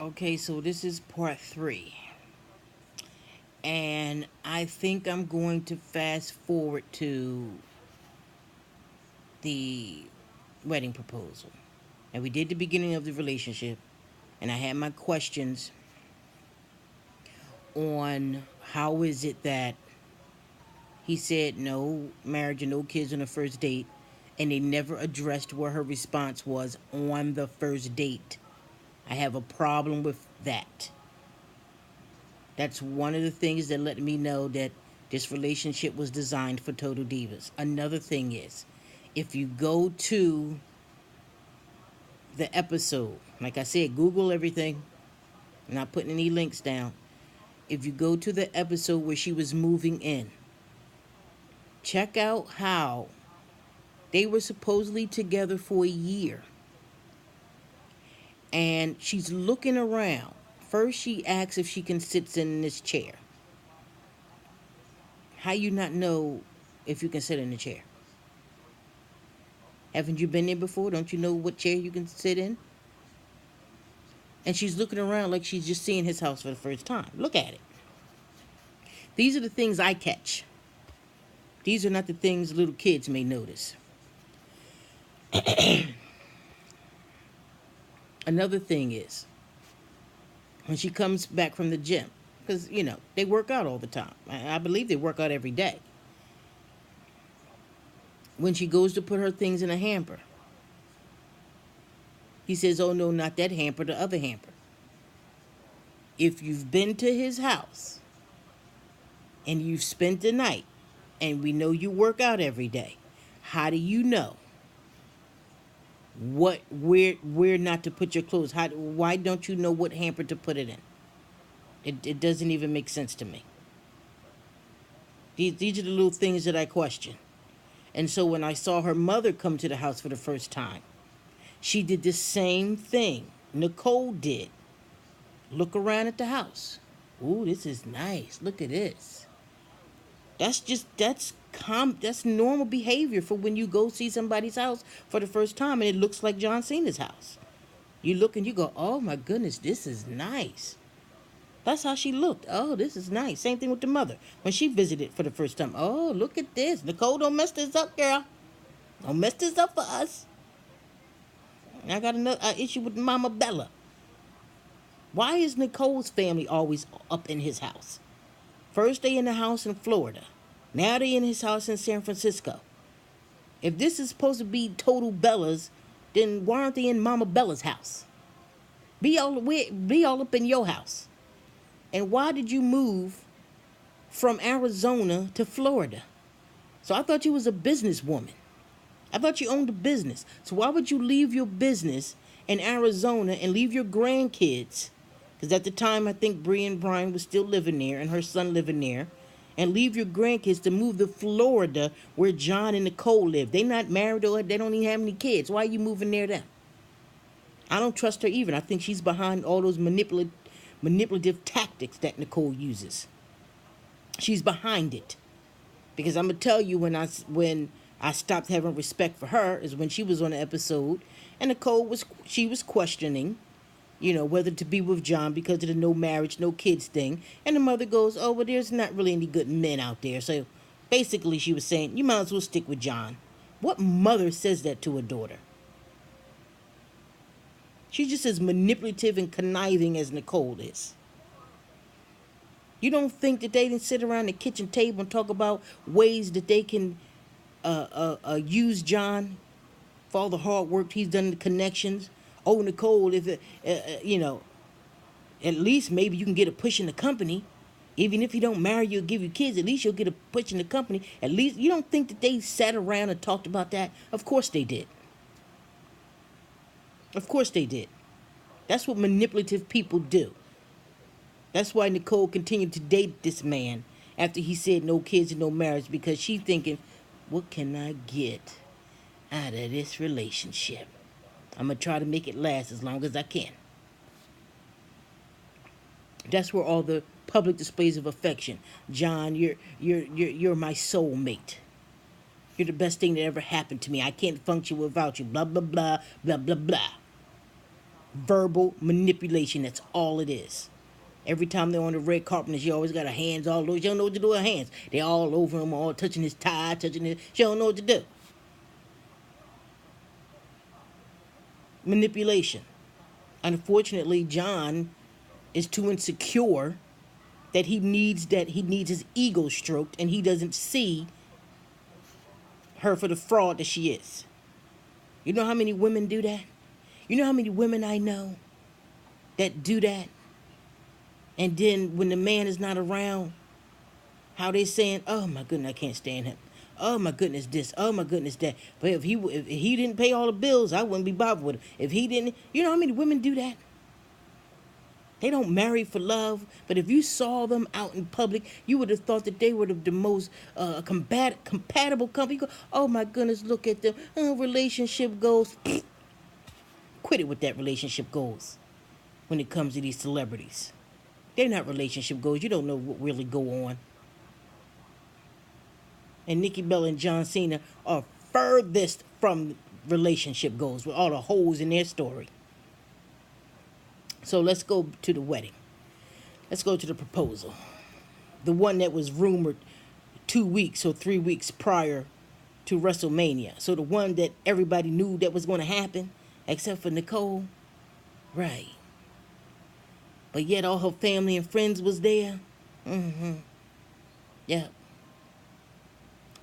Okay, so this is part 3. And I think I'm going to fast forward to the wedding proposal. And we did the beginning of the relationship. And I had my questions on how is it that he said no marriage and no kids on the first date. And they never addressed what her response was on the first date. I have a problem with that. That's one of the things that let me know that this relationship was designed for total divas. Another thing is, if you go to the episode, like I said, Google everything, I'm not putting any links down. If you go to the episode where she was moving in, check out how they were supposedly together for a year. And she's looking around. First, she asks if she can sit in this chair. How you not know if you can sit in the chair? Haven't you been there before? Don't you know what chair you can sit in? And she's looking around like she's just seeing his house for the first time. Look at it. These are the things I catch. These are not the things little kids may notice. Another thing is, when she comes back from the gym, because, they work out all the time. I believe they work out every day. When she goes to put her things in a hamper, he says, oh no, not that hamper, the other hamper. If you've been to his house and you've spent the night, and we know you work out every day, how do you know where not to put your clothes? Why don't you know what hamper to put it in? It doesn't even make sense to me. These are the little things that I question. And so when I saw her mother come to the house for the first time, she did the same thing Nicole did. Look around at the house. Ooh, this is nice. Look at this. That's normal behavior for when you go see somebody's house for the first time and it looks like John Cena's house. You look and you go, oh my goodness, this is nice. That's how she looked. Oh, this is nice. Same thing with the mother. When she visited for the first time, oh, look at this. Nicole, don't mess this up, girl. Don't mess this up for us. I got another issue with Mama Bella. Why is Nicole's family always up in his house? First they in the house in Florida. Now they in his house in San Francisco. If this is supposed to be total Bella's, then why aren't they in Mama Bella's house? Be all up in your house. And why did you move from Arizona to Florida? So I thought you was a businesswoman. I thought you owned a business. So why would you leave your business in Arizona and leave your grandkids? Because at the time, I think Bree and Brian was still living there and her son living there. And leave your grandkids to move to Florida where John and Nicole live. They not married or they don't even have any kids. Why are you moving there then? I don't trust her even. I think she's behind all those manipulative tactics that Nicole uses. She's behind it. Because I'm gonna tell you when I stopped having respect for her is when she was on the episode and Nicole was questioning, whether to be with John because of the no marriage, no kids thing. And the mother goes, oh, well, there's not really any good men out there. So basically she was saying, you might as well stick with John. What mother says that to a daughter? She's just as manipulative and conniving as Nicole is. You don't think that they didn't sit around the kitchen table and talk about ways that they can use John for all the hard work he's done, the connections? Oh, Nicole, if at least maybe you can get a push in the company. Even if he don't marry you or give you kids, at least you'll get a push in the company. At least you don't think that they sat around and talked about that? Of course they did. Of course they did. That's what manipulative people do. That's why Nicole continued to date this man after he said no kids and no marriage, because she's thinking, what can I get out of this relationship? I'm going to try to make it last as long as I can. That's where all the public displays of affection. John, you're my soulmate. You're the best thing that ever happened to me. I can't function without you. Blah, blah, blah, blah, blah, blah. Verbal manipulation. That's all it is. Every time they're on the red carpet, she always got her hands all over. She don't know what to do with her hands. They all over him, all touching his tie, touching his. She don't know what to do. Manipulation. Unfortunately, John is too insecure that he needs his ego stroked, and he doesn't see her for the fraud that she is. You know how many women do that? You know how many women I know that do that? And then when the man is not around, how they saying, "Oh my goodness, I can't stand him. Oh my goodness, this. Oh my goodness, that." But if he didn't pay all the bills, I wouldn't be bothered with him. If he didn't, you know how many women do that? They don't marry for love, but if you saw them out in public, you would have thought that they were the most compatible couple. You go, "Oh my goodness, look at them. Relationship goals." Quit it with that relationship goals when it comes to these celebrities. They're not relationship goals. You don't know what really go on. And Nikki Bella and John Cena are furthest from relationship goals with all the holes in their story. So let's go to the wedding. Let's go to the proposal. The one that was rumored 2 weeks or 3 weeks prior to WrestleMania. So the one that everybody knew that was going to happen, except for Nicole. Right. But yet all her family and friends was there. Yeah.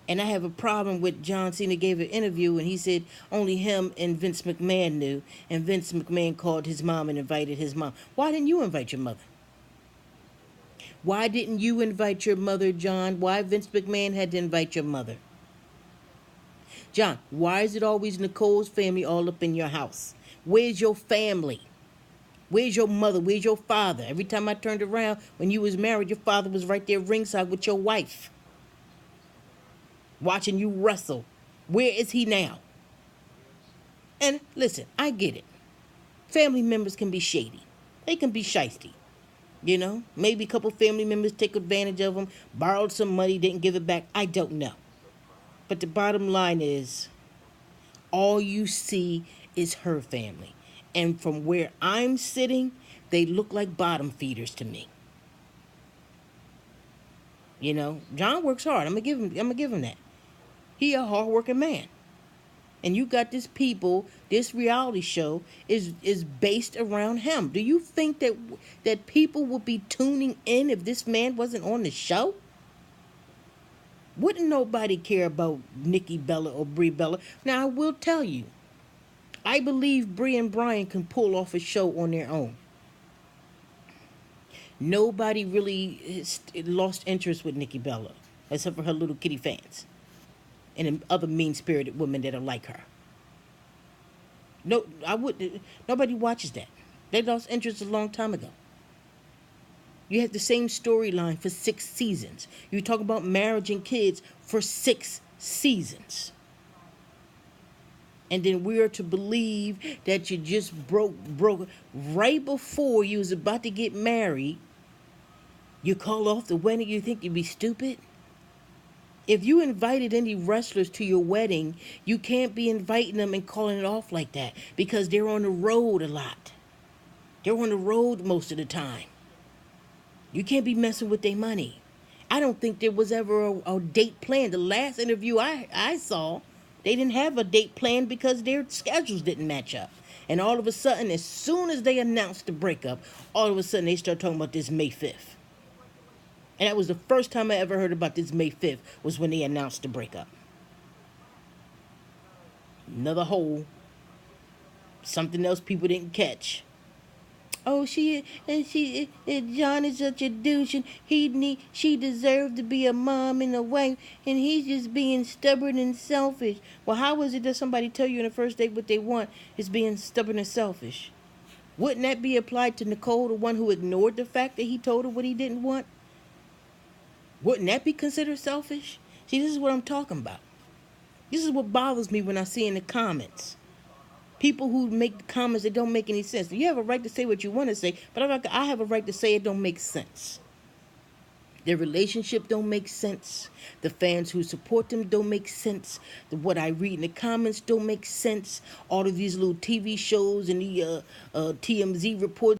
And I have a problem with John Cena gave an interview and he said only him and Vince McMahon knew. And Vince McMahon called his mom and invited his mom. Why didn't you invite your mother? Why didn't you invite your mother, John? Why Vince McMahon had to invite your mother? John, why is it always Nicole's family all up in your house? Where's your family? Where's your mother? Where's your father? Every time I turned around when you was married, your father was right there ringside with your wife, watching you wrestle. Where is he now? And listen, I get it. Family members can be shady. They can be shysty. You know, maybe a couple family members take advantage of them, borrowed some money, didn't give it back. I don't know. But the bottom line is, all you see is her family. And from where I'm sitting, they look like bottom feeders to me. You know, John works hard. I'm gonna give him that. He a hard-working man. And you got this reality show is based around him. Do you think that people would be tuning in if this man wasn't on the show? Wouldn't nobody care about Nikki Bella or Brie Bella? Now, I will tell you, I believe Brie and Brian can pull off a show on their own. Nobody really lost interest with Nikki Bella, except for her little kitty fans and other mean-spirited women that are like her. No, nobody watches that. They lost interest a long time ago. You have the same storyline for 6 seasons. You talk about marriage and kids for 6 seasons. And then we are to believe that you just broke right before you was about to get married. You call off the wedding, you think you'd be stupid? If you invited any wrestlers to your wedding, you can't be inviting them and calling it off like that because they're on the road a lot. They're on the road most of the time. You can't be messing with their money. I don't think there was ever a date planned. The last interview I saw, they didn't have a date planned because their schedules didn't match up. And all of a sudden, as soon as they announced the breakup, all of a sudden they start talking about this May 5th. And that was the first time I ever heard about this May 5th was when they announced the breakup. Another hole. Something else people didn't catch. Oh, John is such a douche, and she deserved to be a mom and a wife, and he's just being stubborn and selfish. Well, how is it that somebody tell you in the first date what they want is being stubborn and selfish? Wouldn't that be applied to Nicole, the one who ignored the fact that he told her what he didn't want? Wouldn't that be considered selfish? See, this is what I'm talking about. This is what bothers me when I see in the comments. People who make comments that don't make any sense. You have a right to say what you want to say, but I have a right to say it don't make sense. Their relationship don't make sense. The fans who support them don't make sense. What I read in the comments don't make sense. All of these little TV shows and the TMZ reports